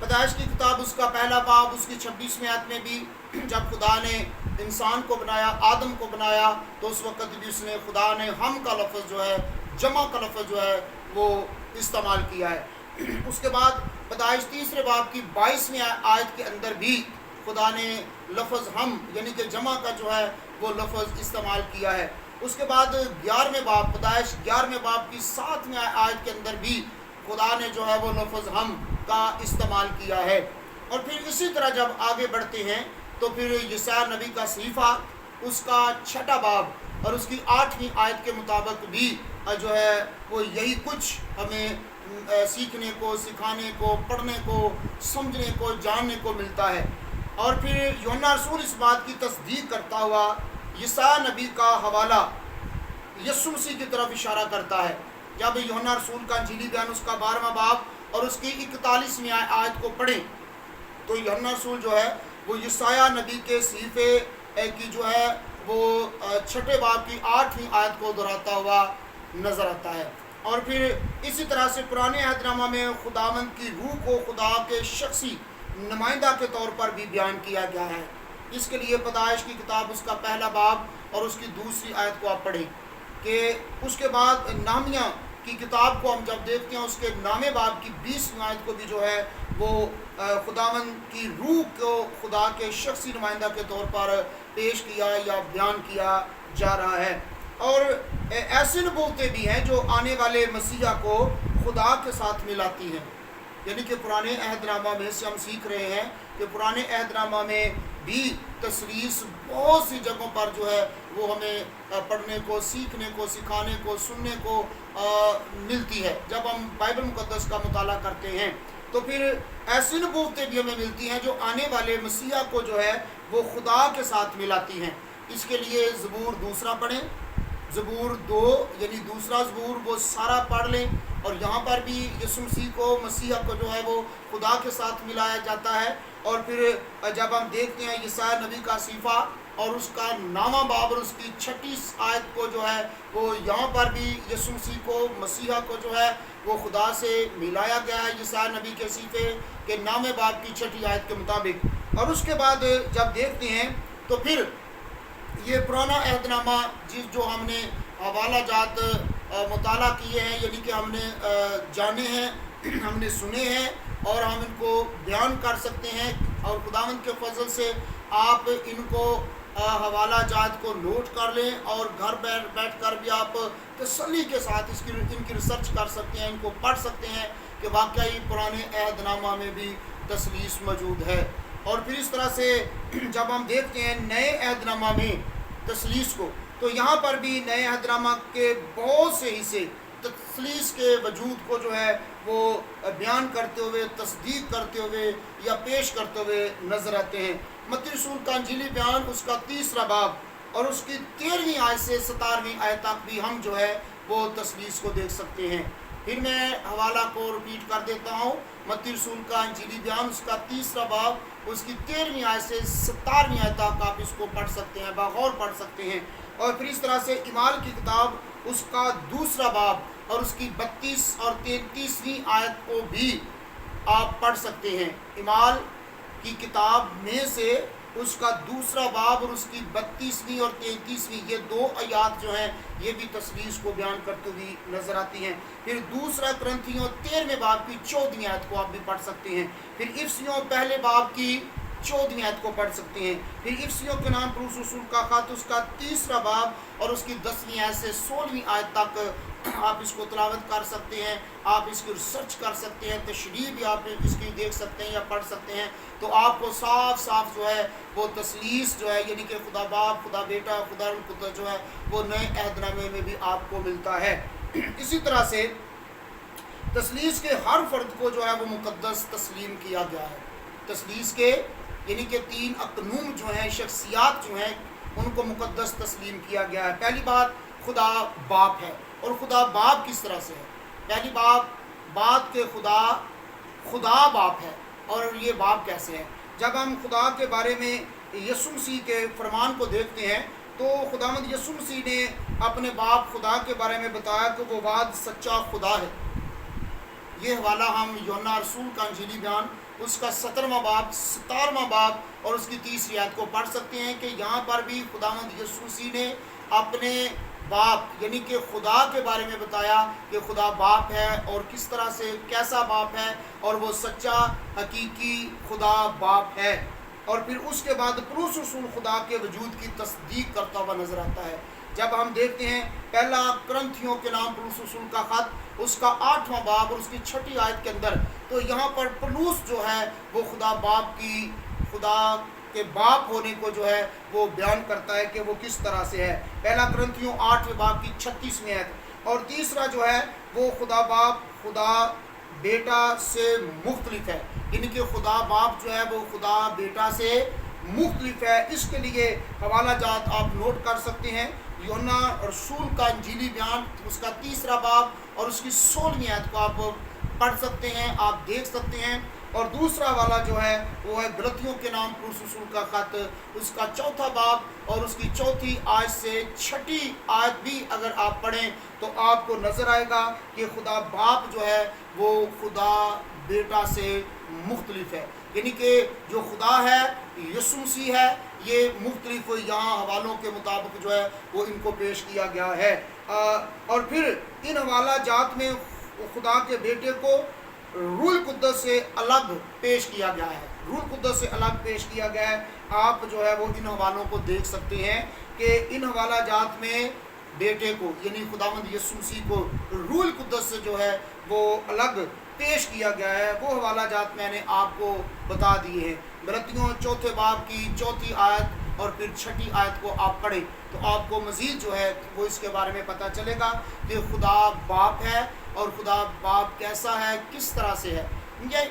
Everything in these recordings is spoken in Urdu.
پیدائش کی کتاب اس کا پہلا باب اس کی 26ویں آیت میں بھی جب خدا نے انسان کو بنایا، آدم کو بنایا، تو اس وقت بھی اس نے خدا نے ہم کا لفظ جو ہے، جمع کا لفظ جو ہے وہ استعمال کیا ہے۔ اس کے بعد پیدائش تیسرے باب کی 22ویں آیت کے اندر بھی خدا نے لفظ ہم یعنی کہ جمع کا جو ہے وہ لفظ استعمال کیا ہے۔ اس کے بعد 11ویں باب پیدائش 11ویں باب کی 7ویں آیت کے اندر بھی خدا نے جو ہے وہ لفظ ہم کا استعمال کیا ہے۔ اور پھر اسی طرح جب آگے بڑھتے ہیں تو پھر یساع نبی کا صحیفہ اس کا 6 باب اور اس کی 8ویں آیت کے مطابق بھی جو ہے وہ یہی کچھ ہمیں سیکھنے کو، سکھانے کو، پڑھنے کو، سمجھنے کو، جاننے کو ملتا ہے۔ اور پھر یوحنا رسول اس بات کی تصدیق کرتا ہوا یساع نبی کا حوالہ یسوع مسیح کی طرف اشارہ کرتا ہے۔ جب یوحنا رسول کا انجیلی بیان اس کا 12واں باب اور اس کی 41ویں آیت کو پڑھیں تو یوحنا رسول جو ہے وہ یسایہ نبی کے صحیفے کی جو ہے وہ 6 باب کی 8ویں آیت کو دہراتا ہوا نظر آتا ہے۔ اور پھر اسی طرح سے پرانے عہد نامہ میں خداوند کی روح کو خدا کے شخصی نمائندہ کے طور پر بھی بیان کیا گیا ہے۔ اس کے لیے پیدائش کی کتاب اس کا پہلا باب اور اس کی 2 آیت کو آپ پڑھیں کہ اس کے بعد نامیہ کی کتاب کو ہم جب دیکھتے ہیں اس کے نامے باب کی 20ویں آیت کو بھی جو ہے وہ خداوند کی روح کو خدا کے شخصی نمائندہ کے طور پر پیش کیا یا بیان کیا جا رہا ہے۔ اور ایسی نبوتیں بھی ہیں جو آنے والے مسیحا کو خدا کے ساتھ ملاتی ہیں، یعنی کہ پرانے عہد نامہ میں سے ہم سیکھ رہے ہیں کہ پرانے عہد نامہ میں بھی تثلیث بہت سی جگہوں پر جو ہے وہ ہمیں پڑھنے کو، سیکھنے کو، سکھانے کو، سننے کو ملتی ہے۔ جب ہم بائبل مقدس کا مطالعہ کرتے ہیں تو پھر ایسی نبوتیں بھی ہمیں ملتی ہیں جو آنے والے مسیحا کو جو ہے وہ خدا کے ساتھ ملاتی ہیں۔ اس کے لیے زبور 2 پڑھیں، زبور 2 یعنی دوسرا زبور وہ سارا پڑھ لیں، اور یہاں پر بھی یسوع مسیح کو، مسیحا کو جو ہے وہ خدا کے ساتھ ملایا جاتا ہے۔ اور پھر جب ہم دیکھتے ہیں یسایہ نبی کا صحیفہ اور اس کا 9واں باب اور اس کی 6 آیت کو جو ہے وہ یہاں پر بھی یسوع مسیح کو، مسیحا کو جو ہے وہ خدا سے ملایا گیا ہے یسایہ نبی کے صحیفے کے 9ویں باب کی 6 آیت کے مطابق۔ اور اس کے بعد جب دیکھتے ہیں تو پھر یہ پرانا عہد نامہ جو ہم نے حوالہ جات مطالعہ کیے ہیں، یعنی کہ ہم نے جانے ہیں، ہم نے سنے ہیں اور ہم ان کو بیان کر سکتے ہیں، اور خداوند کے فضل سے آپ ان کو حوالہ جات کو نوٹ کر لیں اور گھر بیٹھ کر بھی آپ تسلی کے ساتھ ان کی ریسرچ کر سکتے ہیں، ان کو پڑھ سکتے ہیں کہ واقعی پرانے عہد نامہ میں بھی تثلیث موجود ہے۔ اور پھر اس طرح سے جب ہم دیکھتے ہیں نئے عہد نامہ میں تثلیث کو، تو یہاں پر بھی نئے عہد نامہ کے بہت سے حصے تثلیث کے وجود کو جو ہے وہ بیان کرتے ہوئے، تصدیق کرتے ہوئے یا پیش کرتے ہوئے نظر آتے ہیں۔ متی رسول کا انجیلی بیان اس کا 3 باب اور اس کی 13ویں آیت سے 17ویں آیت تک بھی ہم جو ہے وہ تثلیث کو دیکھ سکتے ہیں۔ پھر میں حوالہ کو رپیٹ کر دیتا ہوں، متی رسول کا انجیلی بیان اس کا 3 باب اس کی 13ویں آیت سے 17ویں آیت تک آپ اس کو پڑھ سکتے ہیں، باغور پڑھ سکتے ہیں۔ اور پھر اس طرح سے اعمال کی کتاب اس کا 2 باب اور اس کی 32 اور 33ویں آیت کو بھی آپ پڑھ سکتے ہیں۔ اعمال کی کتاب میں سے اس کا 2 باب اور اس کی 32ویں اور 33ویں یہ 2 آیات جو ہیں یہ بھی تثلیث کو بیان کرتے ہوئی نظر آتی ہیں۔ پھر 2 کرنتھیوں 13ویں باب کی 14ویں آیت کو آپ بھی پڑھ سکتے ہیں۔ پھر افسیوں پہلے باب کی 14ویں آیت کو پڑھ سکتے ہیں۔ پھر افسیوں کے نام پولس رسول کا خط اس کا 3 باب اور اس کی 10ویں آیت سے 16ویں آیت تک آپ اس کو تلاوت کر سکتے ہیں، آپ اس کی ریسرچ کر سکتے ہیں، تشریح بھی آپ اس کی دیکھ سکتے ہیں یا پڑھ سکتے ہیں، تو آپ کو صاف صاف جو ہے وہ تثلیث جو ہے یعنی کہ خدا باپ، خدا بیٹا، خدا روح القدس جو ہے وہ نئے عہد نامے میں بھی آپ کو ملتا ہے۔ اسی طرح سے تثلیث کے ہر فرد کو جو ہے وہ مقدس تسلیم کیا گیا ہے۔ تثلیث کے یعنی کہ 3 اقنوم جو ہیں، شخصیات جو ہیں، ان کو مقدس تسلیم کیا گیا ہے۔ پہلی بات خدا باپ ہے، اور خدا باپ کس طرح سے ہے؟ پہلی بات کہ خدا باپ ہے، اور یہ باپ کیسے ہے؟ جب ہم خدا کے بارے میں یسوع مسیح کے فرمان کو دیکھتے ہیں تو خداوند یسوع مسیح نے اپنے باپ خدا کے بارے میں بتایا کہ وہ واحد سچا خدا ہے، یہ حوالہ ہم یوحنا رسول کا انجیلی بیان اس کا 17واں باب 17واں باب اور اس کی 30 آیت کو پڑھ سکتے ہیں کہ یہاں پر بھی خداوند یسوع مسیح نے اپنے باپ یعنی کہ خدا کے بارے میں بتایا کہ خدا باپ ہے اور کس طرح سے کیسا باپ ہے اور وہ سچا حقیقی خدا باپ ہے. اور پھر اس کے بعد پولس رسول خدا کے وجود کی تصدیق کرتا ہوا نظر آتا ہے. جب ہم دیکھتے ہیں پہلا کرنتھیوں کے نام پولس رسول کا خط اس کا 8واں باب اور اس کی 6 آیت کے اندر تو یہاں پر پولس جو ہے وہ خدا باپ کی خدا کے باپ ہونے کو جو ہے وہ بیان کرتا ہے کہ وہ کس طرح سے ہے. پہلا کرنتھیوں 8ویں باب کی 36ویں آیت. اور تیسرا جو ہے وہ خدا باپ خدا بیٹا سے مختلف ہے یعنی کہ خدا باپ جو ہے وہ خدا بیٹا سے مختلف ہے. اس کے لیے حوالہ جات آپ نوٹ کر سکتے ہیں. یوحنا رسول کا انجیلی بیان اس کا 3 باب اور اس کی 16ویں آیت کو آپ پڑھ سکتے ہیں, آپ دیکھ سکتے ہیں. اور دوسرا والا جو ہے وہ ہے غلطیوں کے نام پولس رسول کا خط اس کا 4 باب اور اس کی 4 آیت سے 6 آیت بھی اگر آپ پڑھیں تو آپ کو نظر آئے گا کہ خدا باپ جو ہے وہ خدا بیٹا سے مختلف ہے. یعنی کہ جو خدا ہے یسوع مسیح ہے, یہ مختلف یہاں حوالوں کے مطابق جو ہے وہ ان کو پیش کیا گیا ہے. اور پھر ان حوالہ جات میں خدا کے بیٹے کو روح القدس سے الگ پیش کیا گیا ہے, روح القدس سے الگ پیش کیا گیا ہے. آپ جو ہے وہ ان حوالوں کو دیکھ سکتے ہیں کہ ان حوالہ جات میں بیٹے کو یعنی خداوند یسوع مسیح کو روح القدس سے جو ہے وہ الگ پیش کیا گیا ہے. وہ حوالہ جات میں نے آپ کو بتا دیے ہیں. غلطیوں 4 باب کی 4 آیت اور پھر 6 آیت کو آپ پڑھیں تو آپ کو مزید جو ہے وہ اس کے بارے میں پتہ چلے گا کہ خدا باپ ہے اور خدا باپ کیسا ہے, کس طرح سے ہے.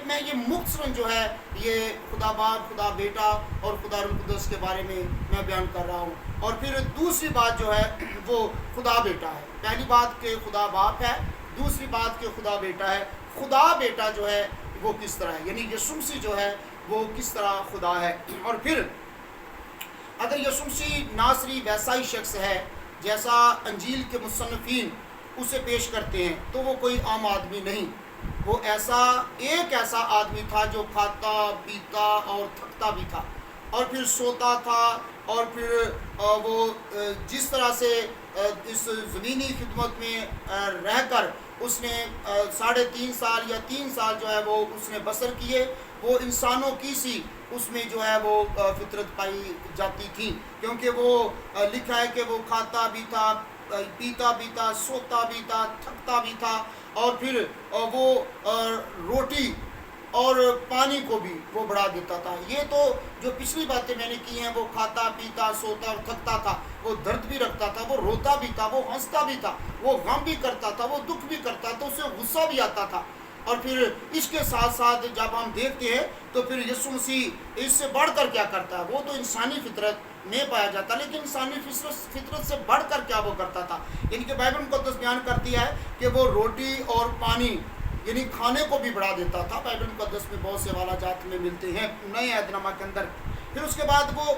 میں یہ مختصراً جو ہے یہ خدا باپ خدا بیٹا اور خدا روح القدس کے بارے میں بیان کر رہا ہوں. اور پھر دوسری بات جو ہے وہ خدا بیٹا ہے. پہلی بات کہ خدا باپ ہے, دوسری بات کہ خدا بیٹا ہے. خدا بیٹا جو ہے وہ کس طرح ہے یعنی یسوع مسیح جو ہے وہ کس طرح خدا ہے. اور پھر اگر یسوع مسیح ناصری ویسا ہی شخص ہے جیسا انجیل کے مصنفین اسے پیش کرتے ہیں تو وہ کوئی عام آدمی نہیں. وہ ایک ایسا آدمی تھا جو کھاتا پیتا اور تھکتا بھی تھا اور پھر سوتا تھا اور پھر وہ جس طرح سے اس زمینی خدمت میں رہ کر اس نے 3.5 سال یا 3 سال جو ہے وہ اس نے بسر کیے, وہ انسانوں کی سی اس میں جو ہے وہ فطرت پائی جاتی تھی کیونکہ وہ لکھا ہے کہ وہ کھاتا بھی تھا پیتا بھی تھا سوتا بھی تھا تھکتا بھی تھا اور پھر وہ روٹی اور پانی کو بھی وہ بڑھا دیتا تھا. یہ تو جو پچھلی باتیں میں نے کی ہیں وہ کھاتا پیتا سوتا اور تھکتا تھا, وہ درد بھی رکھتا تھا, وہ روتا بھی تھا, وہ ہنستا بھی تھا, وہ غم بھی کرتا تھا, وہ دکھ بھی کرتا تھا, اسے غصہ بھی آتا تھا. اور پھر اس کے ساتھ ساتھ جب ہم دیکھتے ہیں تو پھر یسوع مسیح اس سے بڑھ کر کیا کرتا ہے. وہ تو انسانی فطرت میں پایا جاتا لیکن انسانی فطرت سے بڑھ کر کیا وہ کرتا تھا یعنی کہ بائبل مقدس بیان کرتی ہے کہ وہ روٹی اور پانی یعنی کھانے کو بھی بڑھا دیتا تھا. بائبل مقدس میں بہت سے حوالہ جات میں ملتے ہیں نئے عہد نامہ کے اندر. پھر اس کے بعد وہ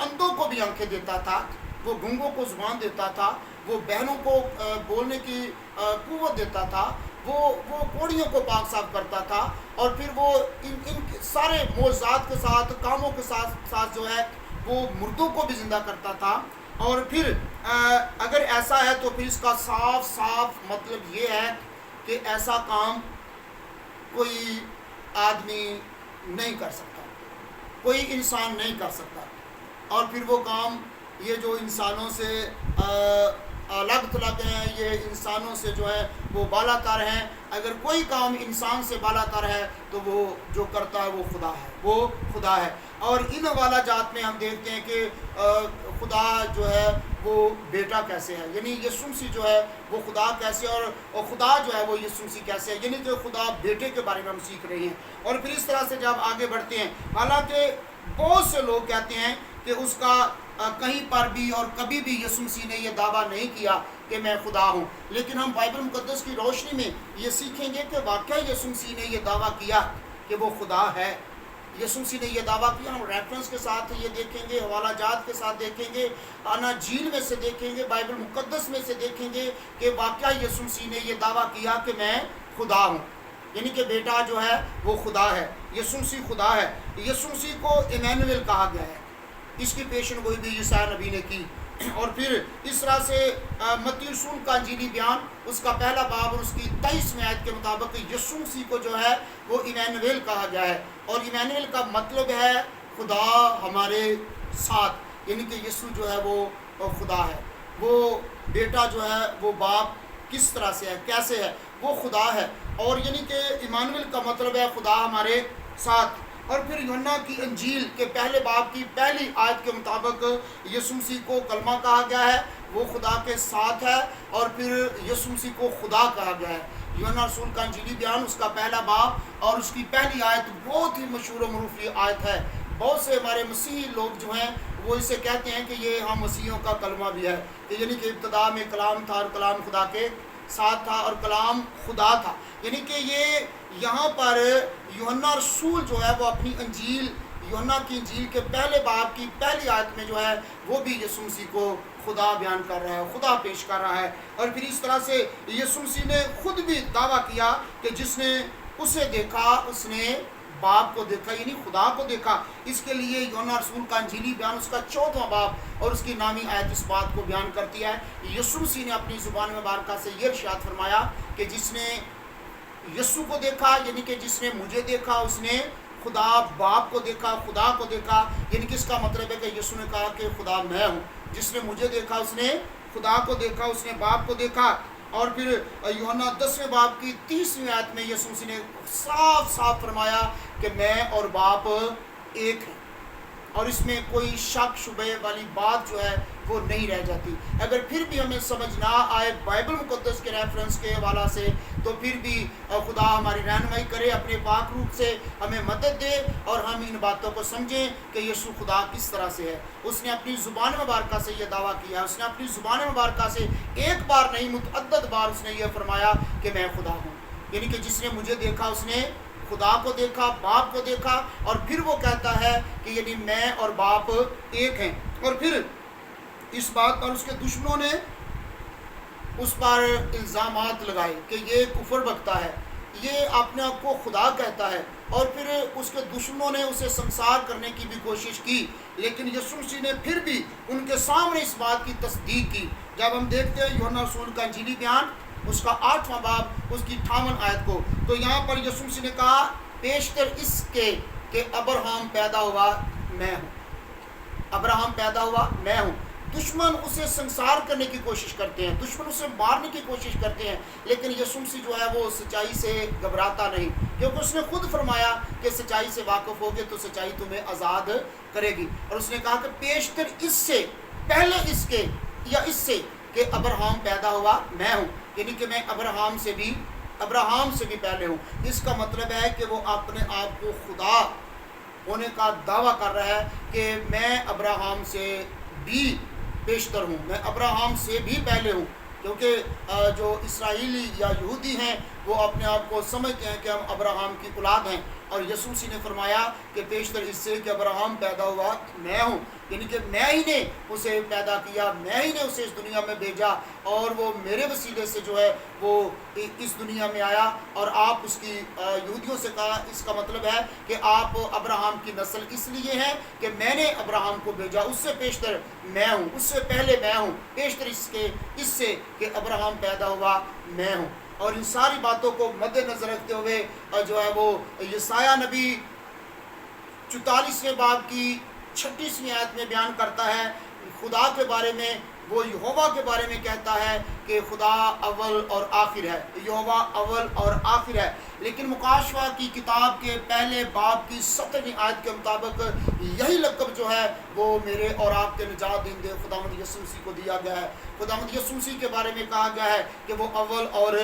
اندھوں کو بھی آنکھیں دیتا تھا, وہ گونگوں کو زبان دیتا تھا, وہ بہنوں کو بولنے کی قوت دیتا تھا, وہ کوڑیوں کو پاک صاف کرتا تھا اور پھر وہ ان سارے معجزات کے ساتھ کاموں کے ساتھ جو ہے وہ مردوں کو بھی زندہ کرتا تھا. اور پھر اگر ایسا ہے تو پھر اس کا صاف مطلب یہ ہے کہ ایسا کام کوئی آدمی نہیں کر سکتا, کوئی انسان نہیں کر سکتا. اور پھر وہ کام یہ جو انسانوں سے الگ تھلگ ہیں, یہ انسانوں سے جو ہے وہ بالا تر ہیں. اگر کوئی کام انسان سے بالا تر ہے تو وہ جو کرتا ہے وہ خدا ہے, وہ خدا ہے. اور ان حوالہ جات میں ہم دیکھتے ہیں کہ خدا جو ہے وہ بیٹا کیسے ہے یعنی یسوع مسیح جو ہے وہ خدا کیسے اور خدا جو ہے وہ یسوع مسیح کیسے ہے یعنی کہ خدا بیٹے کے بارے میں ہم سیکھ رہے ہیں. اور پھر اس طرح سے جب آگے بڑھتے ہیں, حالانکہ بہت سے لوگ کہتے ہیں کہ اس کا کہیں پر بھی اور کبھی بھی یسوع مسیح نے یہ دعویٰ نہیں کیا کہ میں خدا ہوں, لیکن ہم بائبل مقدس کی روشنی میں یہ سیکھیں گے کہ واقعی یسوع مسیح نے یہ دعویٰ کیا کہ وہ خدا ہے. یسوع مسیح نے یہ دعویٰ کیا. ہم ریفرنس کے ساتھ یہ دیکھیں گے, حوالہ جات کے ساتھ دیکھیں گے, اناجیل میں سے دیکھیں گے, بائبل مقدس میں سے دیکھیں گے کہ واقعی یسوع مسیح نے یہ دعویٰ کیا کہ میں خدا ہوں، یعنی کہ بیٹا جو ہے وہ خدا ہے، یسوع مسیح خدا ہے۔ یسوع مسیح کو ایمینویل کہا گیا ہے، اس کی پیشن گوئی بھی یسوع نبی نے کی۔ اور پھر اس طرح سے متی رسول کا انجیلی بیان اس کا پہلا باب اور اس کی 23ویں آیت کے مطابق یسوع مسیح کو جو ہے وہ ایمینویل کہا گیا ہے، اور ایمینویل کا مطلب ہے خدا ہمارے ساتھ، یعنی کہ یسوع جو ہے وہ خدا ہے۔ وہ بیٹا جو ہے وہ باپ کس طرح سے ہے، کیسے ہے، وہ خدا ہے، اور یعنی کہ ایمانویل کا مطلب ہے خدا ہمارے ساتھ۔ اور پھر یوحنا کی انجیل کے پہلے باب کی پہلی آیت کے مطابق یسوع مسیح کو کلمہ کہا گیا ہے، وہ خدا کے ساتھ ہے، اور پھر یسوع مسیح کو خدا کہا گیا ہے۔ یوحنا رسول کا انجیلی بیان اس کا پہلا باب اور اس کی پہلی آیت بہت ہی مشہور و معروف آیت ہے۔ بہت سے ہمارے مسیحی لوگ جو ہیں وہ اسے کہتے ہیں کہ یہ ہم مسیحیوں کا کلمہ بھی ہے، کہ یعنی کہ ابتدا میں کلام تھا اور کلام خدا کے ساتھ تھا اور کلام خدا تھا، یعنی کہ یہ یہاں پر یوحنا رسول جو ہے وہ اپنی انجیل، یوحنا کی انجیل کے پہلے باب کی پہلی آیت میں جو ہے وہ بھی یسوع مسیح کو خدا بیان کر رہا ہے، خدا پیش کر رہا ہے۔ اور پھر اس طرح سے یسوع مسیح نے خود بھی دعویٰ کیا کہ جس نے اسے دیکھا اس نے باپ کو دیکھا، یعنی خدا کو دیکھا۔ اس کے لیے یوحنا رسول کا انجیلی بیان اس کا 4واں باب اور اس کی نامی آیت اس بات کو بیان کرتی ہے۔ یسوع مسیح نے اپنی زبان مبارکہ سے یہ ارشاد فرمایا کہ جس نے یسوع کو دیکھا، یعنی کہ جس نے مجھے دیکھا اس نے خدا باپ کو دیکھا، خدا کو دیکھا، یعنی کہ اس کا مطلب ہے کہ یسوع نے کہا کہ خدا میں ہوں، جس نے مجھے دیکھا اس نے خدا کو دیکھا، اس نے باپ کو دیکھا۔ اور پھر یوحنا 10ویں باب کی 30ویں آیت میں یسوع مسیح نے صاف صاف فرمایا کہ میں اور باپ ایک ہیں، اور اس میں کوئی شک شبہ والی بات جو ہے وہ نہیں رہ جاتی۔ اگر پھر بھی ہمیں سمجھ نہ آئے بائبل مقدس کے ریفرنس کے حوالہ سے تو پھر بھی خدا ہماری رہنمائی کرے، اپنے پاک روح سے ہمیں مدد دے اور ہم ان باتوں کو سمجھیں کہ یسوع خدا کس طرح سے ہے۔ اس نے اپنی زبان مبارکہ سے یہ دعویٰ کیا، اس نے اپنی زبان مبارکہ سے ایک بار نہیں متعدد بار اس نے یہ فرمایا کہ میں خدا ہوں، یعنی کہ جس نے مجھے دیکھا اس نے خدا کو دیکھا، باپ کو دیکھا۔ اور پھر وہ کہتا ہے کہ یعنی میں اور باپ ایک ہیں۔ اور پھر اس بات پر اس کے دشمنوں نے اس پر الزامات لگائے کہ یہ کفر بکتا ہے، یہ اپنے آپ کو خدا کہتا ہے، اور پھر اس کے دشمنوں نے اسے سنسار کرنے کی بھی کوشش کی، لیکن یسوع مسیح نے پھر بھی ان کے سامنے اس بات کی تصدیق کی۔ جب ہم دیکھتے ہیں یوحنا رسول کا انجیلی بیان اس کا 8واں باب اس کی 58 آیت کو، تو یہاں پر یسوع مسیح نے کہا پیشتر اس کے کہ ابراہم پیدا ہوا میں ہوں، ابراہم پیدا ہوا میں ہوں۔ دشمن اسے سنسار کرنے کی کوشش کرتے ہیں، دشمن اسے مارنے کی کوشش کرتے ہیں، لیکن یسوع مسیح جو ہے وہ سچائی سے گھبراتا نہیں، کیونکہ اس نے خود فرمایا کہ سچائی سے واقف ہوگے تو سچائی تمہیں آزاد کرے گی۔ اور اس نے کہا کہ پیشتر اس سے، پہلے اس کے یا اس سے کہ ابراہم پیدا ہوا میں ہوں، یعنی کہ میں ابراہم سے بھی پہلے ہوں۔ اس کا مطلب ہے کہ وہ اپنے آپ کو خدا ہونے کا دعویٰ کر رہا ہے کہ میں ابراہم سے بھی بیشتر ہوں، میں ابراہم سے بھی پہلے ہوں، کیونکہ جو اسرائیلی یا یہودی ہیں وہ اپنے آپ کو سمجھتے ہیں کہ ہم ابراہم کی اولاد ہیں، اور یسوع مسیح نے فرمایا کہ بیشتر اس سے کہ ابراہم پیدا ہوا میں ہوں، یعنی کہ میں ہی نے اسے پیدا کیا، میں ہی نے اسے اس دنیا میں بھیجا، اور وہ میرے وسیلے سے جو ہے وہ اس دنیا میں آیا۔ اور آپ اس کی یہودیوں سے کہا، اس کا مطلب ہے کہ آپ ابراہم کی نسل اس لیے ہیں کہ میں نے ابراہم کو بھیجا، اس سے پیشتر میں ہوں، اس سے پہلے میں ہوں، بیشتر اس سے کہ ابراہم پیدا ہوا میں ہوں۔ اور ان ساری باتوں کو مد نظر رکھتے ہوئے جو ہے وہ یسایہ نبی 44ویں باب کی 36ویں آیت میں بیان کرتا ہے خدا کے بارے میں، وہ یہوہ کے بارے میں کہتا ہے کہ خدا اول اور آخر ہے، یہوہ اول اور آخر ہے۔ لیکن مکاشفہ کی کتاب کے پہلے باب کی 17ویں آیت کے مطابق یہی لقب جو ہے وہ میرے اور آپ کے نجات دہندے خداوند یسوع مسیح کو دیا گیا ہے۔ خداوند یسوع مسیح کے بارے میں کہا گیا ہے کہ وہ اول اور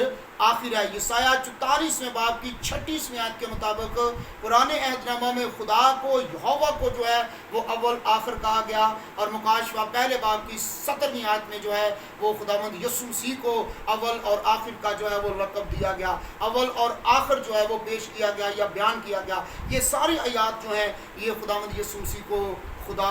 آخر ہے۔ یسایہ 44ویں باب کی 36ویں آیت کے مطابق پرانے عہد نامہ میں خدا کو، یہوہ کو جو ہے وہ اول آخر کہا گیا، اور مکاشفہ پہلے باب کی 17ویں آیت میں جو ہے وہ خداوند یسوع مسیح کو اول اور آخر کا جو ہے وہ لقب دیا گیا، اول اور آخر جو ہے وہ پیش کیا گیا یا بیان کیا گیا۔ یہ ساری آیات جو ہیں یہ خداوند یسوع مسیح کو خدا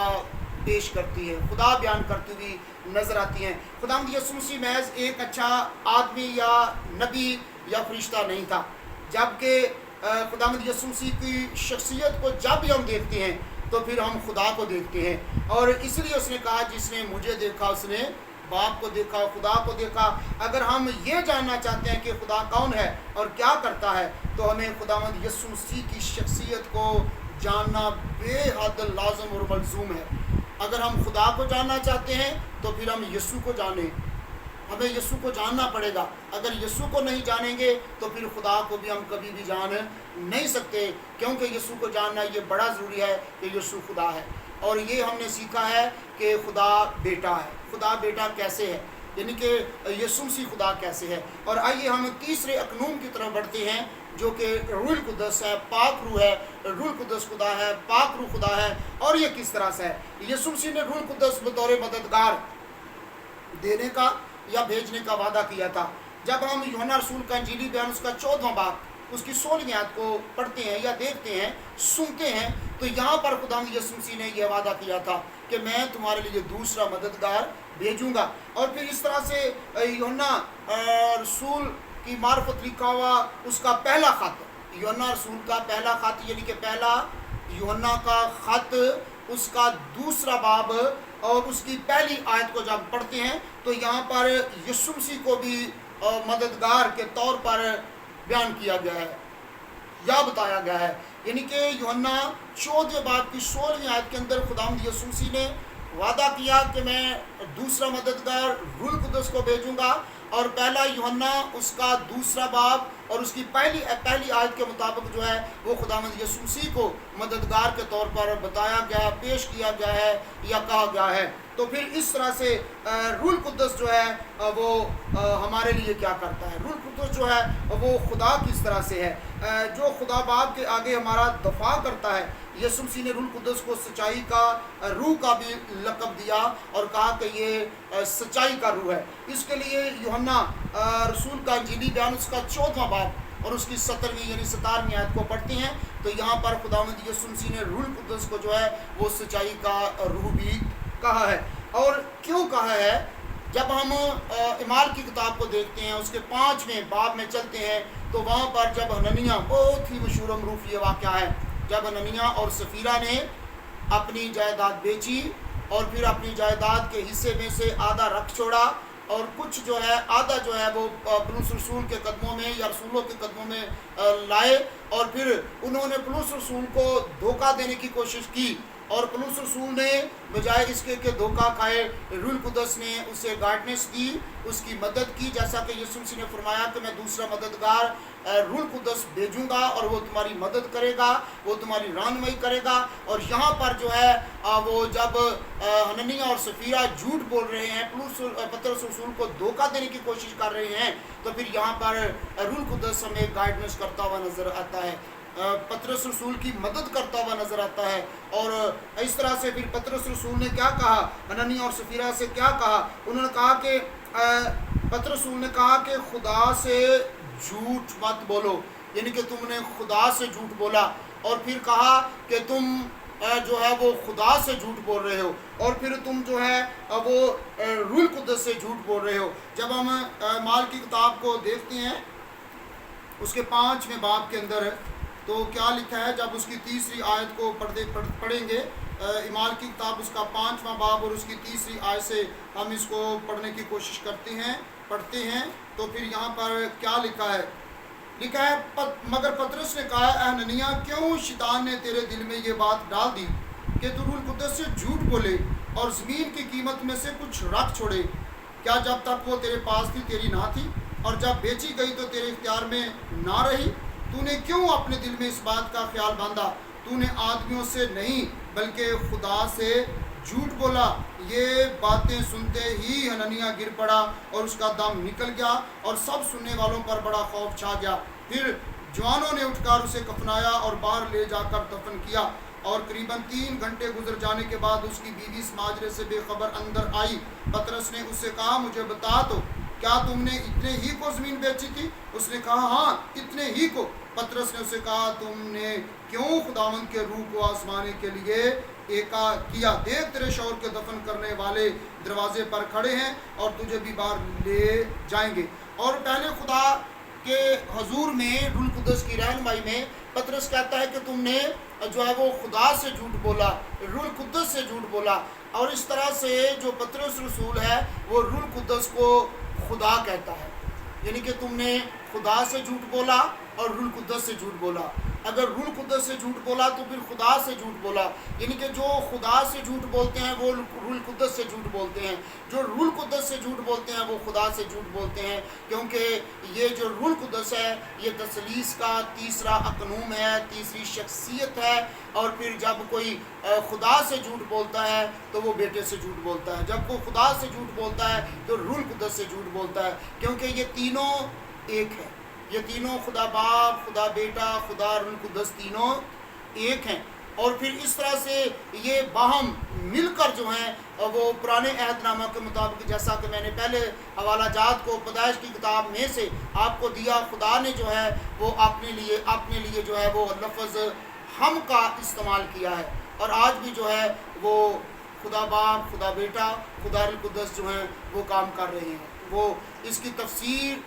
پیش کرتی ہے، خدا بیان کرتی ہوئی نظر آتی ہیں۔ خداوند یسوع مسیح محض ایک اچھا آدمی یا نبی یا فرشتہ نہیں تھا، جبکہ خداوند یسوع مسیح کی شخصیت کو جب بھی ہم دیکھتے ہیں تو پھر ہم خدا کو دیکھتے ہیں، اور اس لیے اس نے کہا جس نے مجھے دیکھا اس نے باپ کو دیکھا، خدا کو دیکھا۔ اگر ہم یہ جاننا چاہتے ہیں کہ خدا کون ہے اور کیا کرتا ہے تو ہمیں خداوند یسوع مسیح کی شخصیت کو جاننا بے حد لازم اور ملزوم ہے۔ اگر ہم خدا کو جاننا چاہتے ہیں تو پھر ہم یسوع کو جانیں، ہمیں یسوع کو جاننا پڑے گا۔ اگر یسوع کو نہیں جانیں گے تو پھر خدا کو بھی ہم کبھی بھی جان نہیں سکتے، کیونکہ یسوع کو جاننا یہ بڑا ضروری ہے کہ یسوع خدا ہے۔ اور یہ ہم نے سیکھا ہے کہ خدا بیٹا ہے۔ خدا بیٹا کیسے ہے، یعنی کہ یسوع مسیح خدا کیسے ہے۔ اور آئیے ہم تیسرے اقنوم کی طرف بڑھتے ہیں جو کہ روح القدس ہے، پاک روح ہے۔ روح القدس خدا ہے، پاک روح خدا ہے، اور یہ کس طرح سے ہے؟ یسوع مسیح نے روح القدس بطور مددگار دینے کا یا بھیجنے کا وعدہ کیا تھا۔ جب ہم یوحنا رسول کا انجیلی بیان اس کا 14واں باب اس کی 16ویں آیت کو پڑھتے ہیں یا دیکھتے ہیں، سنتے ہیں، تو یہاں پر خداوند یسوع مسیح نے یہ وعدہ کیا تھا کہ میں تمہارے لیے دوسرا مددگار بھیجوں گا۔ اور پھر اس طرح سے یوحنا رسول کی معرفت لکھا ہوا اس کا پہلا خط، یوحنا رسول کا پہلا خط، یعنی کہ پہلا یوحنا کا خط اس کا دوسرا باب اور اس کی پہلی آیت کو جب پڑھتے ہیں تو یہاں پر یسوع مسیح کو بھی مددگار کے طور پر بیان کیا گیا ہے یا بتایا گیا ہے۔ یعنی کہ یوحنا 14 باب کی 16ویں آیت کے اندر خداوند یسوع مسیح نے وعدہ کیا کہ میں دوسرا مددگار روح القدس کو بھیجوں گا، اور پہلا یوحنا اس کا دوسرا باب اور اس کی پہلی آیت کے مطابق جو ہے وہ خداوند یسوع مسیح کو مددگار کے طور پر بتایا گیا ہے، پیش کیا گیا ہے یا کہا گیا ہے۔ تو پھر اس طرح سے روح القدس جو ہے وہ ہمارے لیے کیا کرتا ہے؟ روح القدس جو ہے وہ خدا کس طرح سے ہے، جو خدا باپ کے آگے ہمارا دفاع کرتا ہے۔ یسوع مسیح نے روح القدس کو سچائی کا روح کا بھی لقب دیا اور کہا کہ یہ سچائی کا روح ہے۔ اس کے لیے یوحنا رسول کا انجیلی بیان اس کا 14واں باب اور اس کی 17ویں یعنی 17ویں آیت کو پڑھتے ہیں تو یہاں پر خداوند یسوع مسیح نے روح القدس کو جو ہے وہ سچائی کا روح بھی کہا ہے۔ اور کیوں کہا ہے؟ جب ہم اعمال کی کتاب کو دیکھتے ہیں اس کے 5ویں باب میں چلتے ہیں تو وہاں پر جب حننیہ، بہت ہی مشہور و معروف یہ واقعہ ہے، جب حننیہ اور سفیرہ نے اپنی جائیداد بیچی اور پھر اپنی جائیداد کے حصے میں سے آدھا رکھ چھوڑا اور کچھ جو ہے آدھا جو ہے وہ پولس رسول کے قدموں میں یا رسولوں کے قدموں میں لائے، اور پھر انہوں نے پولس رسول کو دھوکہ دینے کی کوشش کی، اور پولس رسول نے بجائے اس کے کہ دھوکہ کھائے، روح القدس نے اسے گائیڈنس دی، اس کی مدد کی، جیسا کہ یسوع مسیح نے فرمایا کہ میں دوسرا مددگار روح القدس بھیجوں گا اور وہ تمہاری مدد کرے گا، وہ تمہاری رہنمائی کرے گا۔ اور یہاں پر جو ہے وہ جب حننیہ اور سفیرہ جھوٹ بول رہے ہیں، پطرس رسول کو دھوکہ دینے کی کوشش کر رہے ہیں، تو پھر یہاں پر روح القدس ہمیں گائیڈنس کرتا ہوا نظر آتا ہے، پطرس رسول کی مدد کرتا ہوا نظر آتا ہے۔ اور اس طرح سے پھر پطرس رسول نے کیا کہا، حننیہ اور سفیرہ سے کیا کہا؟ انہوں نے کہا کہ پطرس رسول نے کہا کہ خدا سے جھوٹ مت بولو، یعنی کہ تم نے خدا سے جھوٹ بولا، اور پھر کہا کہ تم جو ہے وہ خدا سے جھوٹ بول رہے ہو، اور پھر تم جو ہے وہ روح القدس سے جھوٹ بول رہے ہو۔ جب ہم اعمال کی کتاب کو دیکھتے ہیں اس کے 5ویں باب کے اندر تو کیا لکھا ہے، جب اس کی تیسری آیت کو پڑھیں گے، اعمال کی کتاب اس کا 5واں باب اور اس کی تیسری آیت سے ہم اس کو پڑھنے کی کوشش پڑھتے ہیں تو پھر یہاں پر کیا لکھا ہے؟ لکھا ہے مگر پطرس نے کہا، اے حننیہ، کیوں شیطان نے تیرے دل میں یہ بات ڈال دی کہ تو روح القدس سے جھوٹ بولے اور زمین کی قیمت میں سے کچھ رکھ چھوڑے؟ کیا جب تک وہ تیرے پاس تھی تیری نہ تھی، اور جب بیچی گئی تو تیرے اختیار میں نہ رہی؟ تو نے کیوں اپنے دل میں اس بات کا خیال باندھا؟ تو نے آدمیوں سے نہیں بلکہ خدا سے جھوٹ بولا۔ یہ باتیں سنتے ہی حننیہ گر پڑا اور اس کا دم نکل گیا اور سب سننے والوں پر بڑا خوف چھا گیا۔ پھر جوانوں نے اٹھ کر اسے کفنایا اور باہر لے جا کر دفن کیا، اور قریباً 3 گھنٹے گزر جانے کے بعد اس کی بیوی اس ماجرے سے بے خبر اندر آئی۔ پطرس نے اس سے کہا، مجھے بتا تو کیا تم نے اتنے ہی کو زمین بیچی تھی؟ اس نے کہا، ہاں اتنے ہی کو۔ پطرس نے اسے کہا، تم نے کیوں خداوند کے روح کو آزمانے کے لیے ایکا کیا؟ دیکھ تیرے شوہر کے دفن کرنے والے دروازے پر کھڑے ہیں اور تجھے بھی باہر لے جائیں گے۔ اور پہلے خدا کہ حضور میں روح القدس کی رہنمائی میں پطرس کہتا ہے کہ تم نے جو ہے وہ خدا سے جھوٹ بولا، روح القدس سے جھوٹ بولا، اور اس طرح سے جو پطرس رسول ہے وہ روح القدس کو خدا کہتا ہے، یعنی کہ تم نے خدا سے جھوٹ بولا اور روح القدس سے جھوٹ بولا۔ اگر روح القدس سے جھوٹ بولا تو پھر خدا سے جھوٹ بولا، یعنی کہ جو خدا سے جھوٹ بولتے ہیں وہ روح القدس سے جھوٹ بولتے ہیں، جو روح القدس سے جھوٹ بولتے ہیں وہ خدا سے جھوٹ بولتے ہیں، کیونکہ یہ جو روح القدس ہے یہ تثلیث کا تیسرا اقنوم ہے، تیسری شخصیت ہے، اور پھر جب کوئی خدا سے جھوٹ بولتا ہے تو وہ بیٹے سے جھوٹ بولتا ہے، جب وہ خدا سے جھوٹ بولتا ہے تو روح القدس سے جھوٹ بولتا ہے، کیونکہ یہ تینوں ایک ہے، یہ تینوں خدا باپ، خدا بیٹا، خدا روح القدس تینوں ایک ہیں۔ اور پھر اس طرح سے یہ باہم مل کر جو ہیں وہ پرانے عہد نامہ کے مطابق، جیسا کہ میں نے پہلے حوالہ جات کو پیدائش کی کتاب میں سے آپ کو دیا، خدا نے جو ہے وہ اپنے لیے جو ہے وہ لفظ ہم کا استعمال کیا ہے، اور آج بھی جو ہے وہ خدا باپ، خدا بیٹا، خدا روح القدس جو ہیں وہ کام کر رہے ہیں۔ وہ اس کی تفسیر،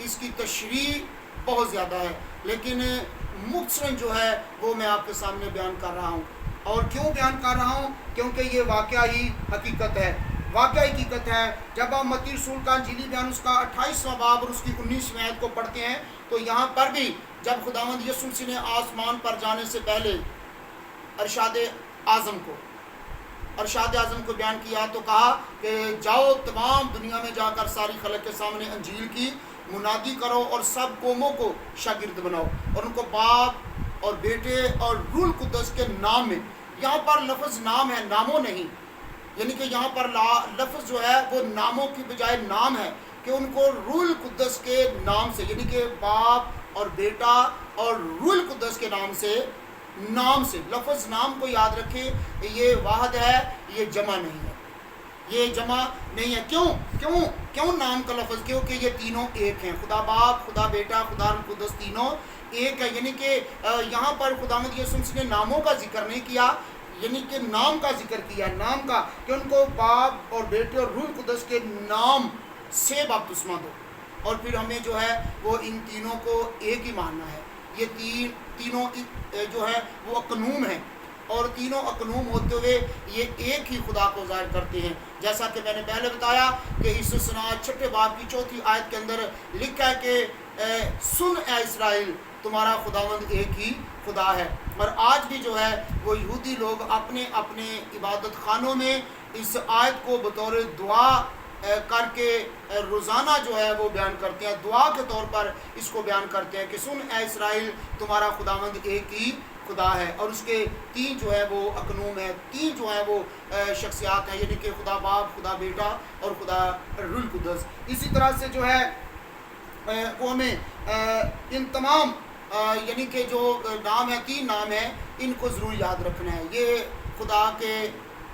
اس کی تشریح بہت زیادہ ہے، لیکن مختصراً جو ہے وہ میں آپ کے سامنے بیان کر رہا ہوں۔ اور کیوں بیان کر رہا ہوں؟ کیونکہ یہ واقعہ ہی حقیقت ہے، واقعی حقیقت ہے۔ جب ہم متی رسول کا انجیلی بیان اس کا 28واں باب اور اس کی 19ویں آیت کو پڑھتے ہیں تو یہاں پر بھی جب خداوند یسوع مسیح نے آسمان پر جانے سے پہلے ارشاد اعظم کو بیان کیا تو کہا کہ جاؤ تمام دنیا میں جا کر ساری خلق کے سامنے انجیل کی منادی کرو اور سب قوموں کو شاگرد بناؤ، اور ان کو باپ اور بیٹے اور روح القدس کے نام میں، یہاں پر لفظ نام ہے، ناموں نہیں، یعنی کہ یہاں پر لفظ جو ہے وہ ناموں کی بجائے نام ہے، کہ ان کو روح القدس کے نام سے، یعنی کہ باپ اور بیٹا اور روح القدس کے نام سے لفظ نام کو یاد رکھیں، یہ واحد ہے، یہ جمع نہیں ہے، یہ جمع نہیں ہے۔ کیوں نام کا لفظ؟ کیونکہ یہ تینوں ایک ہیں، خدا باپ، خدا بیٹا، خدا روح القدس تینوں ایک ہے، یعنی کہ یہاں پر خداوند یسوع مسیح نے ناموں کا ذکر نہیں کیا، یعنی کہ نام کا ذکر کیا، نام کا، کہ ان کو باپ اور بیٹے اور روح القدس کے نام سے بپتسمہ دو، اور پھر ہمیں جو ہے وہ ان تینوں کو ایک ہی ماننا ہے۔ یہ تینوں جو ہے وہ اقنوم ہیں، اور تینوں اقنوم ہوتے ہوئے یہ ایک ہی خدا کو ظاہر کرتے ہیں، جیسا کہ میں نے پہلے بتایا کہ استثنا 6 باب کی 4 آیت کے اندر لکھا ہے کہ سن اے اسرائیل، تمہارا خداوند ایک ہی خدا ہے۔ اور آج بھی جو ہے وہ یہودی لوگ اپنے اپنے عبادت خانوں میں اس آیت کو بطور دعا کر کے روزانہ جو ہے وہ بیان کرتے ہیں، دعا کے طور پر اس کو بیان کرتے ہیں کہ سن اے اسرائیل، تمہارا خداوند ایک ہی خدا ہے، اور اس کے 3 جو ہے وہ اقنوم ہے، 3 جو ہے وہ شخصیات ہیں، یعنی کہ خدا باپ، خدا بیٹا اور خدا روح القدس۔ اسی طرح سے جو ہے وہ ہمیں ان تمام یعنی کہ جو نام ہے، 3 نام ہیں، ان کو ضرور یاد رکھنا ہے۔ یہ خدا کے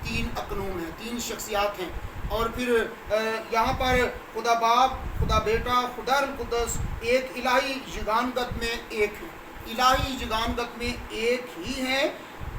3 اقنوم ہیں، 3 شخصیات ہیں، اور پھر یہاں پر خدا باپ، خدا بیٹا، خدا روح القدس ایک الہی یگانگت میں ایک ہے، الہی یگانگت میں ایک ہی ہے،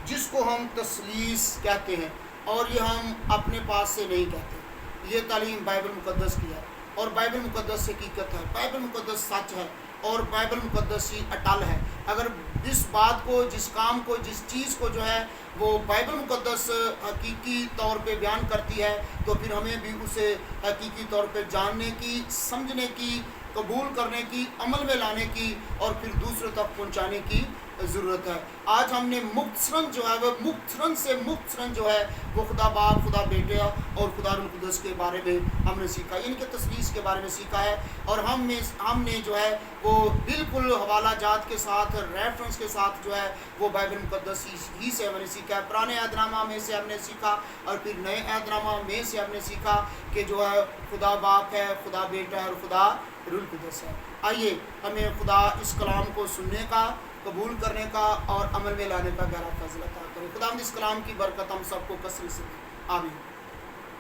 جس کو ہم تثلیث کہتے ہیں، اور یہ ہم اپنے پاس سے نہیں کہتے، یہ تعلیم بائبل مقدس کی ہے، اور بائبل مقدس حقیقت ہے، بائبل مقدس سچ ہے، اور بائبل مقدس ہی اٹل ہے۔ اگر اس بات کو، جس کام کو، جس چیز کو جو ہے وہ بائبل مقدس حقیقی طور پہ بیان کرتی ہے تو پھر ہمیں بھی اسے حقیقی طور پہ جاننے کی، سمجھنے کی، قبول کرنے کی، عمل میں لانے کی، اور پھر دوسروں تک پہنچانے کی ضرورت ہے۔ آج ہم نے مختصراً جو ہے وہ مختصراً جو ہے وہ خدا باپ، خدا بیٹے اور خدا روح القدس کے بارے میں ہم نے سیکھا، یعنی کہ تثلیث کے بارے میں سیکھا ہے، اور ہم نے جو ہے وہ بالکل حوالہ جات کے ساتھ، ریفرنس کے ساتھ جو ہے وہ بائبل مقدس ہی سے ہم نے سیکھا ہے۔ پرانے عہد نامہ میں سے ہم نے سیکھا، اور پھر نئے عہد نامہ میں سے ہم نے سیکھا کہ جو ہے خدا باپ ہے، خدا بیٹا ہے، اور خدا روح القدس ہے۔ آئیے ہمیں خدا اس کلام کو سننے کا، قبول کرنے کا اور عمل میں لانے کا گہرا فضل عطا کرے۔ خدا اس کلام کی برکت ہم سب کو کثرت سے دے، آمین۔